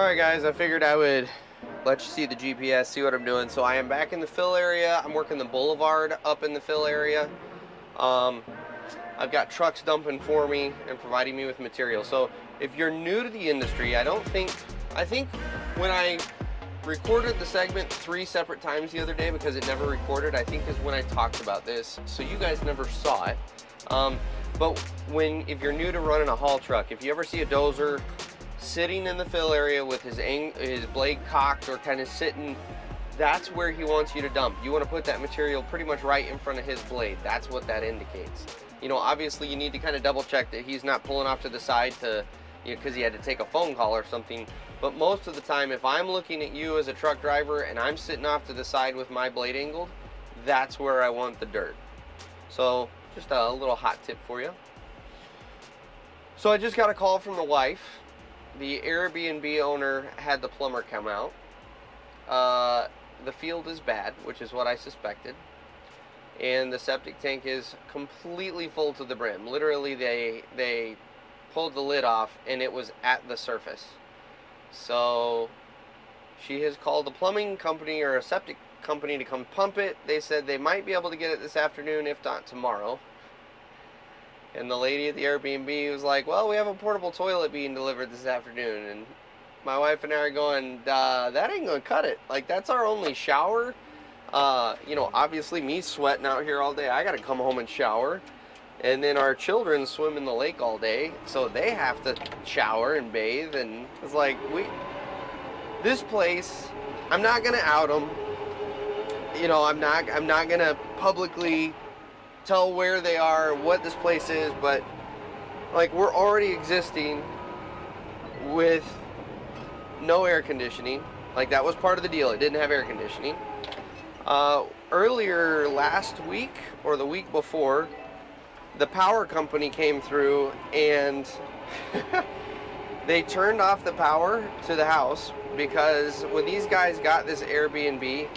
Alright guys, I figured I would let you see the GPS, see what I'm doing. So I am back in the fill area. I'm working the boulevard up in the fill area. I've got trucks dumping for me and providing me with material. So if you're new to the industry, I think when I recorded the segment 3 separate times the other day because it never recorded, I think is when I talked about this. So you guys never saw it. But if you're new to running a haul truck, if you ever see a dozer sitting in the fill area with his blade cocked or kind of sitting, that's where he wants you to dump. You want to put that material pretty much right in front of his blade. That's what that indicates. You know, obviously you need to kind of double check that he's not pulling off to the side to, you know, because he had to take a phone call or something. But most of the time, if I'm looking at you as a truck driver and I'm sitting off to the side with my blade angled, that's where I want the dirt. So just a little hot tip for you. So I just got a call from the wife. The Airbnb owner had the plumber come out. The field is bad, which is what I suspected. And the septic tank is completely full to the brim. Literally, they pulled the lid off and it was at the surface. So she has called a plumbing company or a septic company to come pump it. They said they might be able to get it this afternoon, if not tomorrow. And the lady at the Airbnb was like, well, we have a portable toilet being delivered this afternoon. And my wife and I are going, that ain't going to cut it. Like, that's our only shower. You know, obviously me sweating out here all day, I got to come home and shower. And then our children swim in the lake all day, so they have to shower and bathe. And it's like, this place, I'm not going to out them. You know, I'm not going to publicly tell where they are, what this place is, but like, we're already existing with no air conditioning. Like, that was part of the deal. It didn't have air conditioning. Earlier last week or the week before, the power company came through and they turned off the power to the house because when these guys got this Airbnb,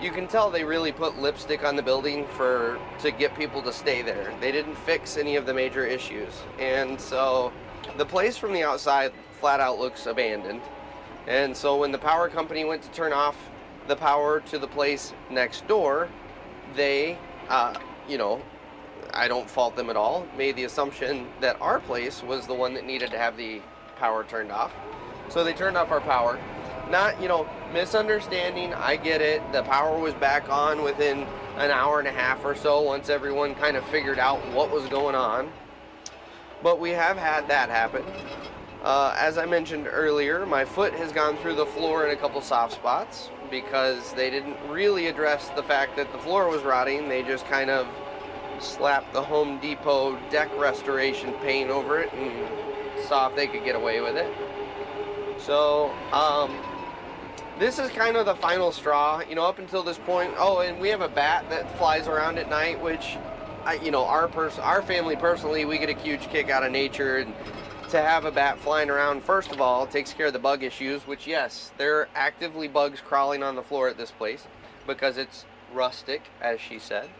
you can tell they really put lipstick on the building to get people to stay there. They didn't fix any of the major issues. And so the place from the outside flat out looks abandoned. And so when the power company went to turn off the power to the place next door, they, you know, I don't fault them at all, made the assumption that our place was the one that needed to have the power turned off. So they turned off our power. Not, you know, misunderstanding, I get it. The power was back on within an hour and a half or so once everyone kind of figured out what was going on. But we have had that happen. As I mentioned earlier, my foot has gone through the floor in a couple soft spots because they didn't really address the fact that the floor was rotting. They just kind of slapped the Home Depot deck restoration paint over it and saw if they could get away with it. So, this is kind of the final straw, you know, up until this point. Oh, and we have a bat that flies around at night, which, you know, our family personally, we get a huge kick out of nature. And to have a bat flying around, first of all, takes care of the bug issues, which, yes, there are actively bugs crawling on the floor at this place because it's rustic, as she said.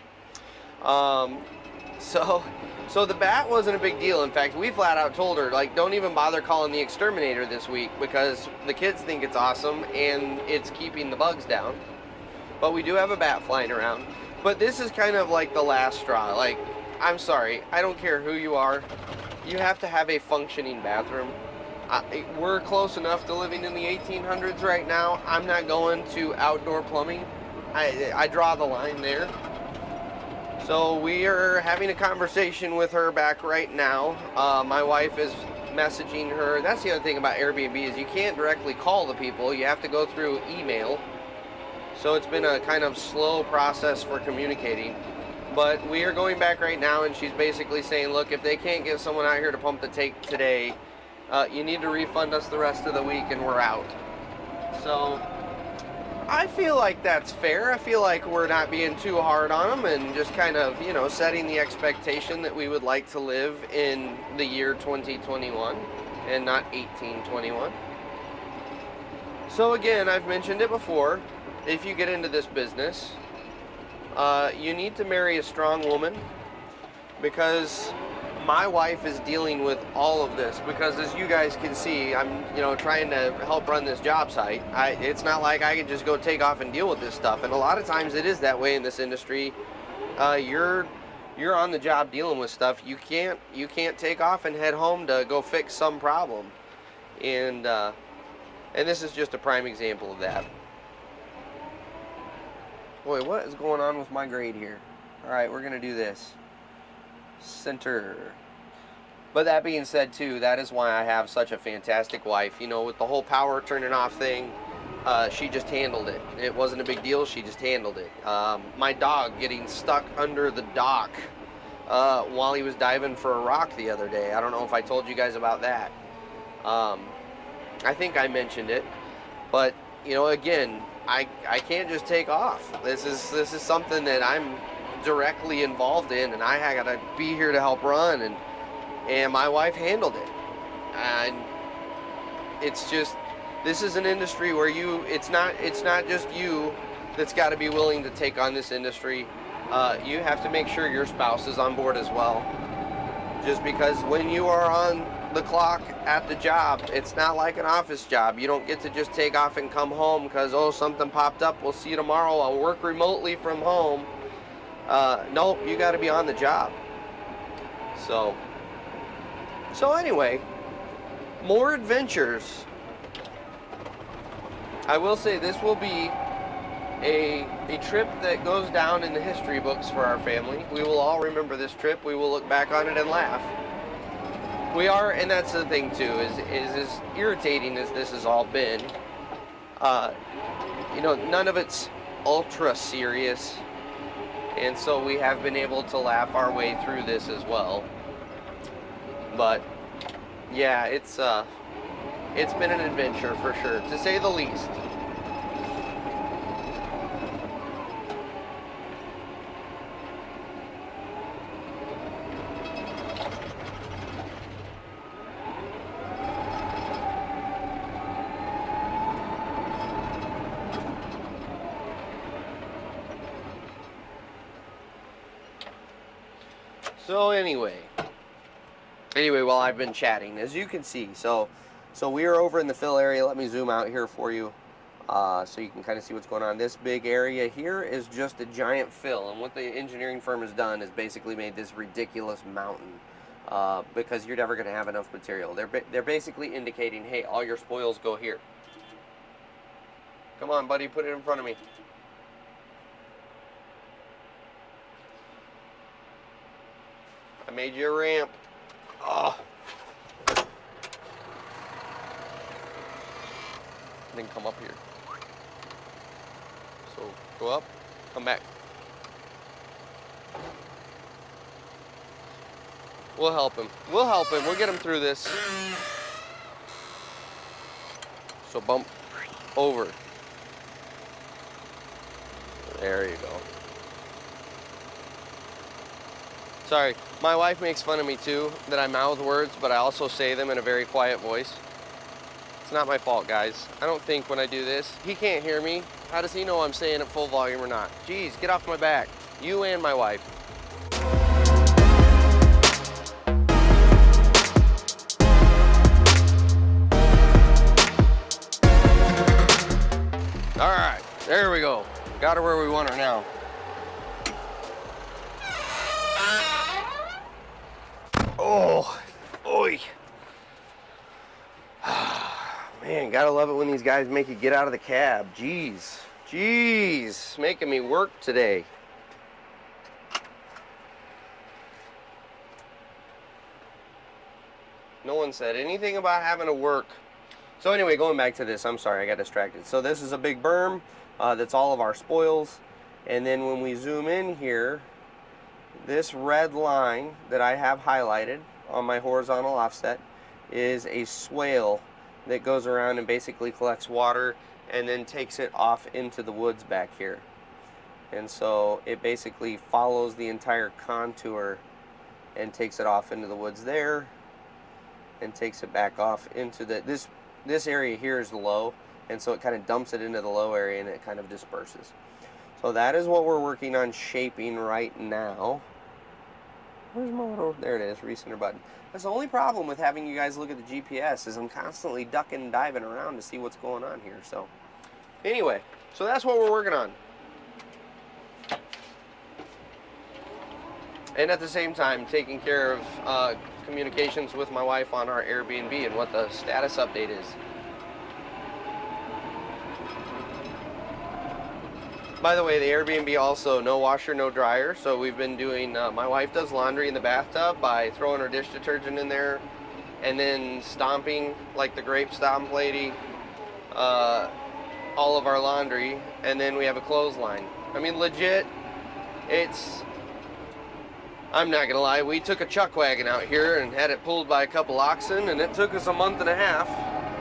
So the bat wasn't a big deal. In fact, we flat out told her, like, don't even bother calling the exterminator this week because the kids think it's awesome and it's keeping the bugs down. But we do have a bat flying around. But this is kind of like the last straw. Like, I'm sorry, I don't care who you are. You have to have a functioning bathroom. We're close enough to living in the 1800s right now. I'm not going to outdoor plumbing. I draw the line there. So we are having a conversation with her back right now. My wife is messaging her. That's the other thing about Airbnb is you can't directly call the people. You have to go through email. So it's been a kind of slow process for communicating. But we are going back right now, and she's basically saying, look, if they can't get someone out here to pump the tank today, you need to refund us the rest of the week and we're out. So I feel like that's fair. I feel like we're not being too hard on them and just kind of, you know, setting the expectation that we would like to live in the year 2021 and not 1821. So again, I've mentioned it before, if you get into this business, you need to marry a strong woman because my wife is dealing with all of this because, as you guys can see, I'm trying to help run this job site. It's not like I can just go take off and deal with this stuff, and a lot of times it is that way in this industry. You're on the job dealing with stuff. You can't take off and head home to go fix some problem, and this is just a prime example of that. Boy, what is going on with my grade here? All right, we're gonna do this. Center. But that being said too, that is why I have such a fantastic wife. With the whole power turning off thing, she just handled it. It wasn't a big deal. She just handled it. My dog getting stuck under the dock while he was diving for a rock the other day. I don't know if I told you guys about that. I think I mentioned it, but again, I can't just take off. This is something that I'm directly involved in, and I gotta be here to help run, and my wife handled it. And it's just, this is an industry where it's not just you that's got to be willing to take on this industry. You have to make sure your spouse is on board as well, just because when you are on the clock at the job, it's not like an office job. You don't get to just take off and come home because, oh, something popped up, we'll see you tomorrow, I'll work remotely from home. Nope, you got to be on the job. So anyway, more adventures. I will say this will be a trip that goes down in the history books for our family. We will all remember this trip. We will look back on it and laugh. We are, and that's the thing too, is as irritating as this has all been, none of it's ultra serious. And so we have been able to laugh our way through this as well. But yeah, it's been an adventure for sure, to say the least. So anyway, while I've been chatting, as you can see, so we are over in the fill area. Let me zoom out here for you, so you can kind of see what's going on. This big area here is just a giant fill, and what the engineering firm has done is basically made this ridiculous mountain, because you're never going to have enough material. They're basically indicating, hey, all your spoils go here. Come on, buddy, put it in front of me. I made you a ramp. Oh. Then come up here. So go up, come back. We'll help him. We'll get him through this. So bump over. There you go. Sorry, my wife makes fun of me too, that I mouth words, but I also say them in a very quiet voice. It's not my fault, guys. I don't think when I do this, he can't hear me. How does he know I'm saying it full volume or not? Jeez, get off my back. You and my wife. All right, there we go. Got her where we want her now. Oh, oi. Man, gotta love it when these guys make you get out of the cab. Jeez, making me work today. No one said anything about having to work. So anyway, going back to this, I'm sorry, I got distracted. So this is a big berm, that's all of our spoils. And then when we zoom in here, this red line that I have highlighted on my horizontal offset is a swale that goes around and basically collects water and then takes it off into the woods back here. And so it basically follows the entire contour and takes it off into the woods there and takes it back off into this area here is low, and so it kind of dumps it into the low area and it kind of disperses. So that is what we're working on shaping right now. Where's my little, there it is, recenter button. That's the only problem with having you guys look at the GPS is I'm constantly ducking and diving around to see what's going on here. So anyway, so that's what we're working on. And at the same time, taking care of communications with my wife on our Airbnb and what the status update is. By the way, the Airbnb also no washer, no dryer. So we've been doing, my wife does laundry in the bathtub by throwing her dish detergent in there and then stomping like the grape stomp lady all of our laundry. And then we have a clothesline. I mean, legit, I'm not gonna lie, we took a chuck wagon out here and had it pulled by a couple oxen, and it took us a month and a half,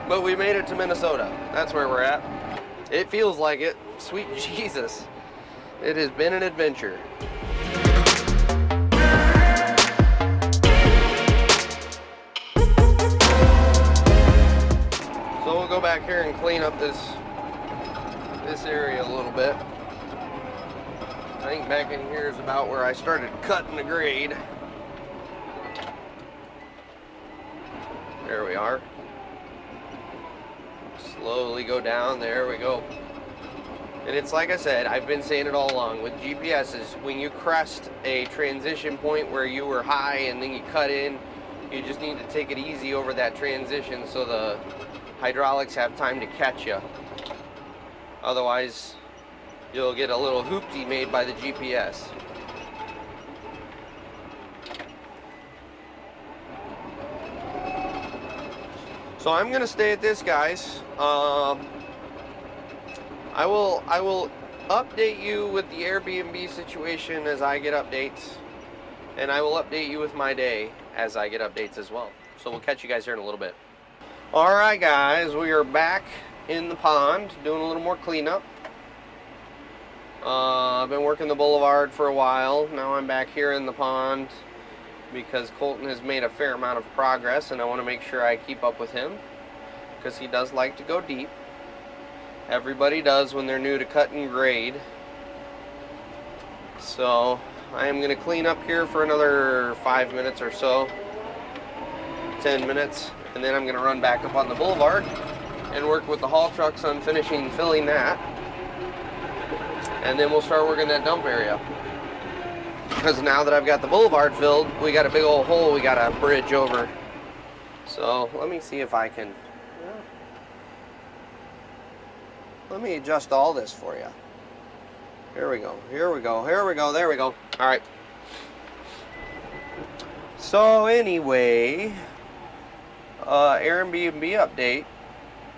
but we made it to Minnesota. That's where we're at. It feels like it. Sweet Jesus. It has been an adventure. So we'll go back here and clean up this area a little bit. I think back in here is about where I started cutting the grade. There we are. Slowly go down, there we go. And it's like I said, I've been saying it all along, with GPSs, when you crest a transition point where you were high and then you cut in, you just need to take it easy over that transition so the hydraulics have time to catch you. Otherwise, you'll get a little hoopty made by the GPS. So I'm gonna stay at this, guys. I will update you with the Airbnb situation as I get updates, and I will update you with my day as I get updates as well. So we'll catch you guys here in a little bit. All right, guys, we are back in the pond doing a little more cleanup. I've been working the boulevard for a while. Now I'm back here in the pond because Colton has made a fair amount of progress, and I want to make sure I keep up with him because he does like to go deep. Everybody does when they're new to cut and grade. So I am going to clean up here for another 5 minutes or so, 10 minutes, and then I'm going to run back up on the boulevard and work with the haul trucks on filling that. And then we'll start working that dump area. Because now that I've got the boulevard filled, we got a big old hole we got to bridge over. So let me see if I can... Let me adjust all this for you. Here we go, here we go, here we go, there we go. All right. So anyway, Airbnb update.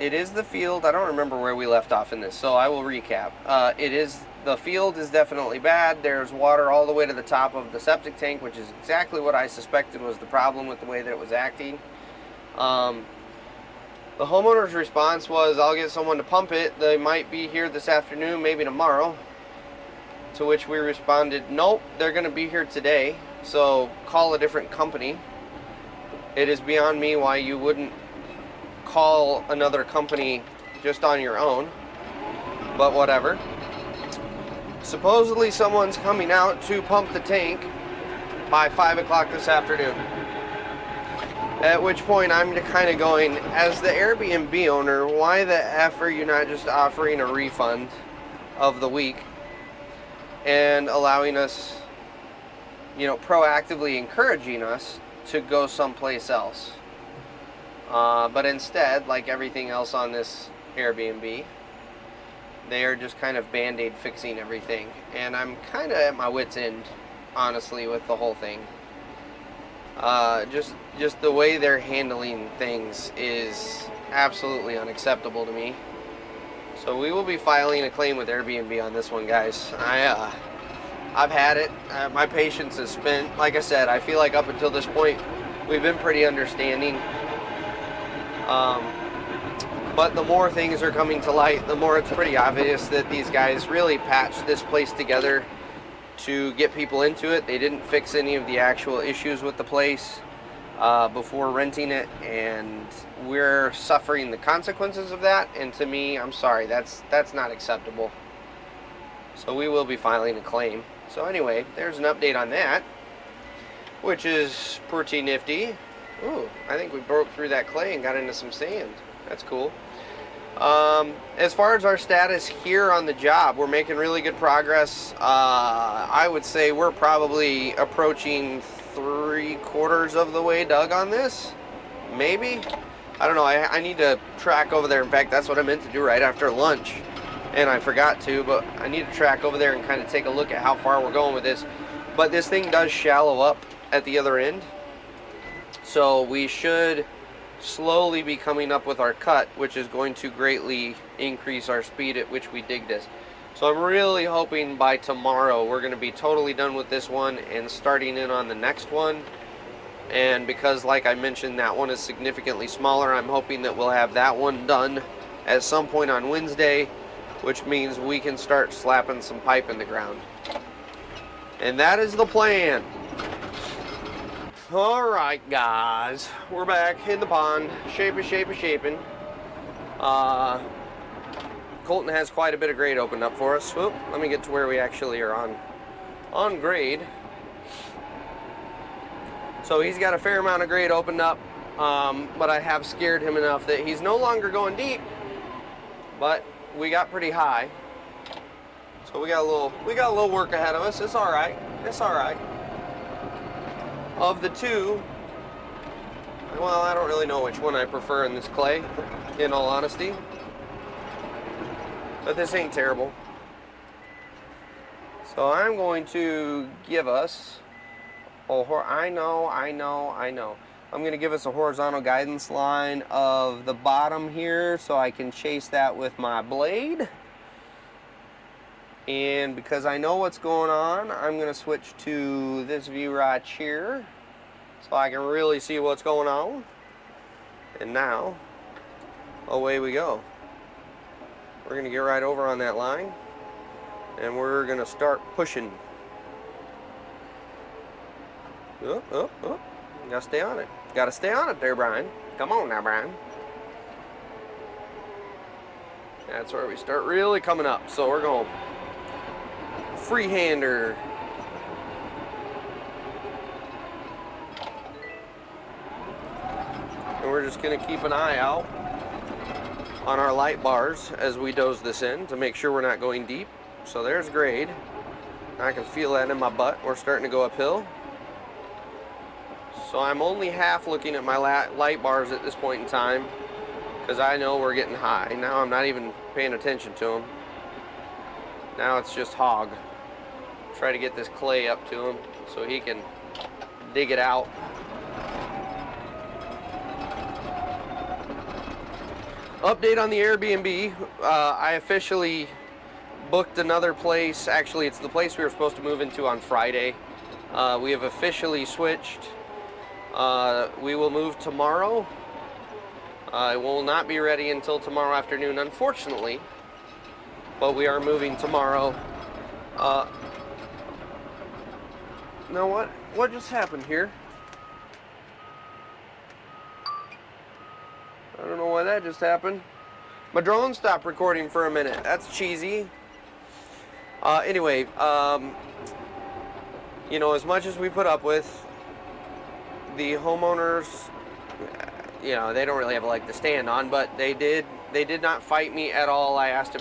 It is the field. I don't remember where we left off in this, so I will recap. The field is definitely bad. There's water all the way to the top of the septic tank, which is exactly what I suspected was the problem with the way that it was acting. The homeowner's response was, I'll get someone to pump it. They might be here this afternoon, maybe tomorrow. To which we responded, nope, they're going to be here today, so call a different company. It is beyond me why you wouldn't call another company just on your own, but whatever. Supposedly someone's coming out to pump the tank by 5 o'clock this afternoon. At which point I'm kind of going, as the Airbnb owner, why the F are you not just offering a refund of the week and allowing us, proactively encouraging us to go someplace else? But instead, like everything else on this Airbnb, they are just kind of band-aid fixing everything. And I'm kind of at my wit's end, honestly, with the whole thing. Just the way they're handling things is absolutely unacceptable to me. So we will be filing a claim with Airbnb on this one, guys. I've had it. My patience is spent. Like I said, I feel like up until this point, we've been pretty understanding. But the more things are coming to light, the more it's pretty obvious that these guys really patched this place together to get people into it. They didn't fix any of the actual issues with the place before renting it, and we're suffering the consequences of that. And to me, I'm sorry, that's not acceptable. So we will be filing a claim. So anyway, there's an update on that. which is pretty nifty. Ooh, I think we broke through that clay and got into some sand. That's cool. As far as our status here on the job, we're making really good progress. I would say we're probably approaching 3/4 of the way dug on this. Maybe. I don't know. I need to track over there. In fact, that's what I meant to do right after lunch, and I forgot to, but I need to track over there and kind of take a look at how far we're going with this. But this thing does shallow up at the other end, so we should slowly be coming up with our cut, which is going to greatly increase our speed at which we dig this. So I'm really hoping by tomorrow we're going to be totally done with this one and starting in on the next one. And because, like I mentioned, that one is significantly smaller, I'm hoping that we'll have that one done at some point on Wednesday, which means we can start slapping some pipe in the ground. And that is the plan. Alright guys, we're back in the pond, shaping. Colton has quite a bit of grade opened up for us. Whoop, let me get to where we actually are on grade. So he's got a fair amount of grade opened up, but I have scared him enough that he's no longer going deep, but we got pretty high. So we got a little work ahead of us. It's alright. It's alright. Of the two, well, I don't really know which one I prefer in this clay, in all honesty. But this ain't terrible. So I'm going to give us I know. I'm going to give us a horizontal guidance line of the bottom here so I can chase that with my blade. And because I know what's going on, I'm going to switch to this view right here so I can really see what's going on. And now, away we go. We're going to get right over on that line and we're going to start pushing. Up. You gotta stay on it. Gotta stay on it there, Brian. Come on now, Brian. That's where we start really coming up. So we're going freehander. And we're just gonna keep an eye out on our light bars as we doze this in to make sure we're not going deep. So there's grade. I can feel that in my butt. We're starting to go uphill. So I'm only half looking at my light bars at this point in time because I know we're getting high. Now I'm not even paying attention to them. Now it's just hog. Try to get this clay up to him so he can dig it out. Update on the Airbnb. I officially booked another place. Actually, it's the place we were supposed to move into on Friday. We have officially switched. We will move tomorrow. It will not be ready until tomorrow afternoon, unfortunately, but we are moving tomorrow. Now what just happened here? I don't know why that just happened. My drone stopped recording for a minute. That's cheesy. Anyway, you know, as much as we put up with, the homeowners, you know, they don't really have a leg to stand on, but they did not fight me at all. I asked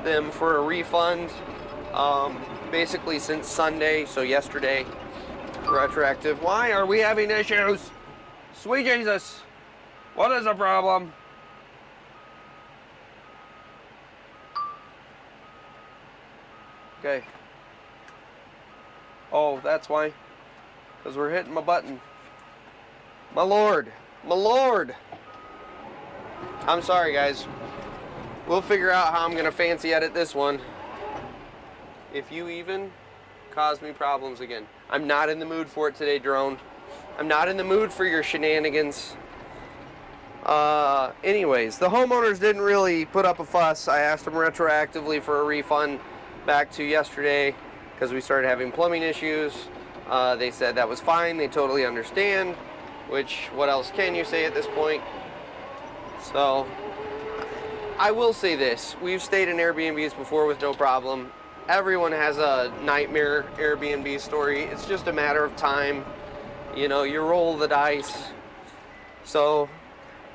them for a refund, basically since Sunday, so yesterday, retroactive. Why are we having issues? Sweet Jesus, what is the problem? Okay. Oh, that's why. Because we're hitting my button. My lord. I'm sorry, guys. We'll figure out how I'm going to fancy edit this one. If you even cause me problems again. I'm not in the mood for it today, drone. I'm not in the mood for your shenanigans. Anyways, the homeowners didn't really put up a fuss. I asked them retroactively for a refund back to yesterday, because we started having plumbing issues. They said that was fine, they totally understand, which, what else can you say at this point? So, I will say this, we've stayed in Airbnbs before with no problem. everyone has a nightmare Airbnb story. It's just a matter of time. You know, you roll the dice. So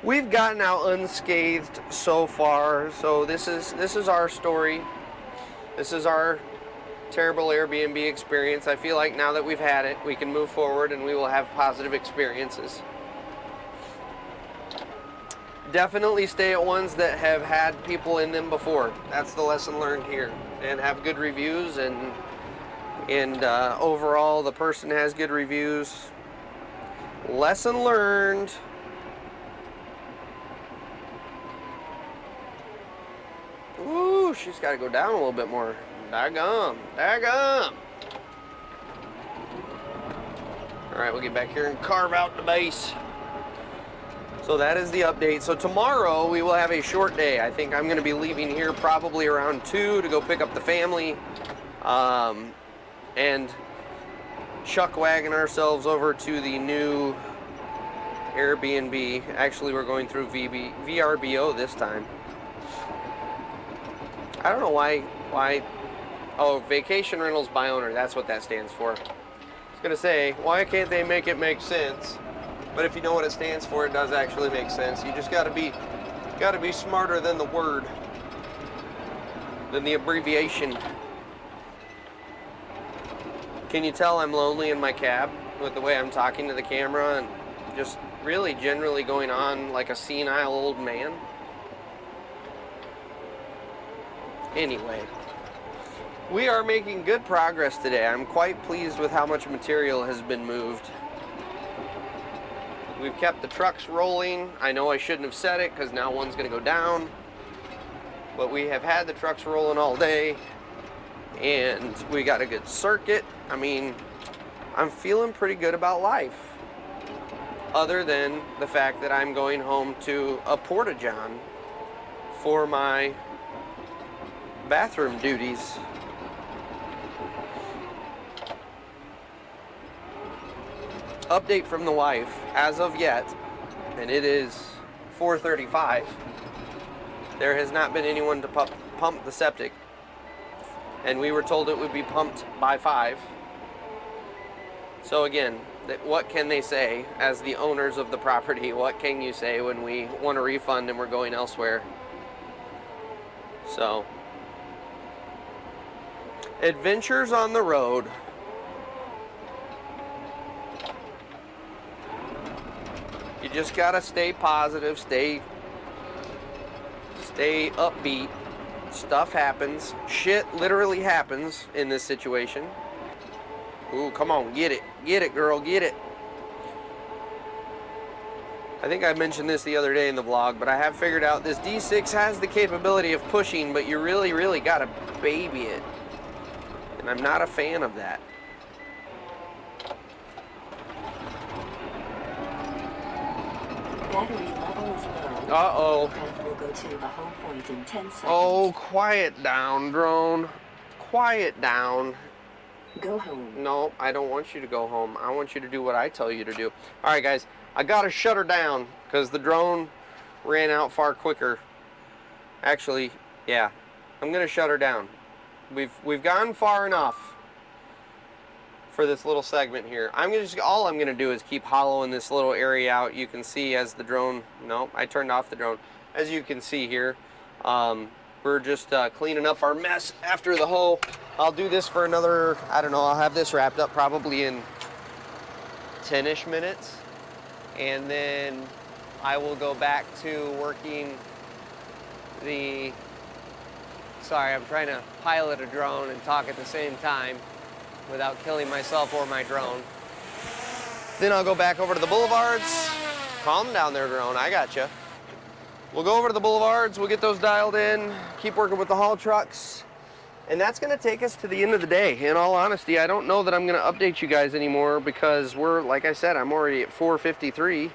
we've gotten out unscathed so far. So this is our story. This is our terrible Airbnb experience. I feel like now that we've had it, we can move forward and we will have positive experiences. Definitely stay at ones that have had people in them before. That's the lesson learned here. And have good reviews, and overall the person has good reviews. Lesson learned. Ooh, she's got to go down a little bit more. Daggum, daggum. All right, we'll get back here and carve out the base. So that is the update. So tomorrow we will have a short day. I think I'm going to be leaving here probably around 2 to go pick up the family, and chuck wagon ourselves over to the new Airbnb. Actually, we're going through VRBO this time. I don't know why. Oh, Vacation Rentals by Owner. That's what that stands for. I was going to say, why can't they make it make sense? But if you know what it stands for, it does actually make sense. You just gotta be smarter than the word, than the abbreviation. Can you tell I'm lonely in my cab with the way I'm talking to the camera and just really generally going on like a senile old man? Anyway, we are making good progress today. I'm quite pleased with how much material has been moved. We've kept the trucks rolling. I know I shouldn't have said it because now one's going to go down. But we have had the trucks rolling all day. And we got a good circuit. I mean, I'm feeling pretty good about life. Other than the fact that I'm going home to a porta-john for my bathroom duties. Update from the wife, as of yet, and it is 4:35, there has not been anyone to pump the septic, and we were told it would be pumped by 5. So again, what can they say as the owners of the property? What can you say when we want a refund and we're going elsewhere? So, adventures on the road. You just gotta stay positive, stay upbeat. Stuff happens. Shit literally happens in this situation. Ooh, come on, get it. Get it, girl, get it. I think I mentioned this the other day in the vlog, but I have figured out this D6 has the capability of pushing, but you really, really gotta baby it. And I'm not a fan of that. Battery level is low. Uh-oh. We'll go to the home point in 10 seconds. Oh, quiet down, drone. Quiet down. Go home. No, I don't want you to go home. I want you to do what I tell you to do. All right, guys, I gotta shut her down because the drone ran out far quicker. Actually, yeah, I'm gonna shut her down. We've gone far enough for this little segment here. All I'm gonna do is keep hollowing this little area out. You can see as the drone. No, I turned off the drone. As you can see here, we're just cleaning up our mess after the hoe. I'll do this for another, I don't know, I'll have this wrapped up probably in 10-ish minutes. And then I will go back to working the, sorry, I'm trying to pilot a drone and talk at the same time without killing myself or my drone. Then I'll go back over to the boulevards. Calm down there, drone, I gotcha. We'll go over to the boulevards, we'll get those dialed in, keep working with the haul trucks, and that's gonna take us to the end of the day. In all honesty, I don't know that I'm gonna update you guys anymore because we're, like I said, I'm already at 4:53,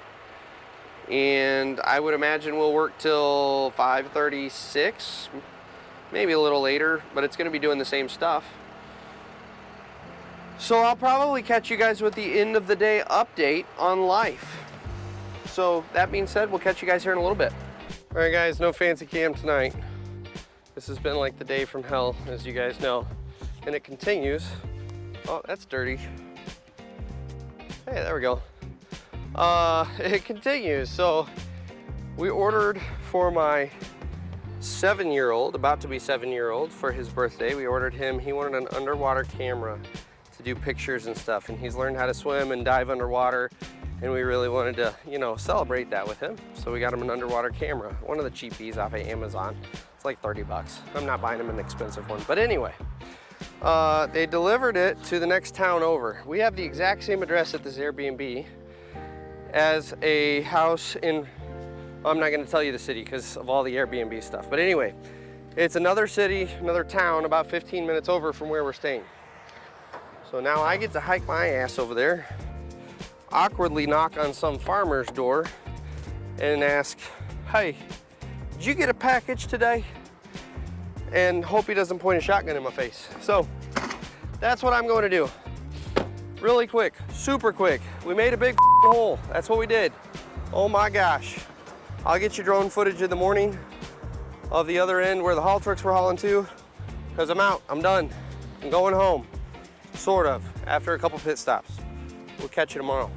and I would imagine we'll work till 5:36, maybe a little later, but it's gonna be doing the same stuff. So I'll probably catch you guys with the end of the day update on life. So that being said, we'll catch you guys here in a little bit. All right, guys, no fancy cam tonight. This has been like the day from hell, as you guys know. and it continues. Oh, that's dirty. Hey, there we go. It continues. So we ordered for my 7-year-old, about to be 7-year-old, for his birthday. We ordered him, he wanted an underwater camera to do pictures and stuff, and he's learned how to swim and dive underwater, and we really wanted to, you know, celebrate that with him. So we got him an underwater camera, one of the cheapies off of Amazon. It's like 30 bucks. I'm not buying him an expensive one, but anyway. They delivered it to the next town over. We have the exact same address at this Airbnb as a house in, I'm not gonna tell you the city because of all the Airbnb stuff. But anyway, it's another city, another town about 15 minutes over from where we're staying. So now I get to hike my ass over there, awkwardly knock on some farmer's door and ask, hey, did you get a package today? And hope he doesn't point a shotgun in my face. So that's what I'm going to do. Really quick, super quick. We made a big hole. That's what we did. Oh my gosh. I'll get you drone footage in the morning of the other end where the haul trucks were hauling to, because I'm out, I'm done. I'm going home, sort of, after a couple pit stops. We'll catch you tomorrow.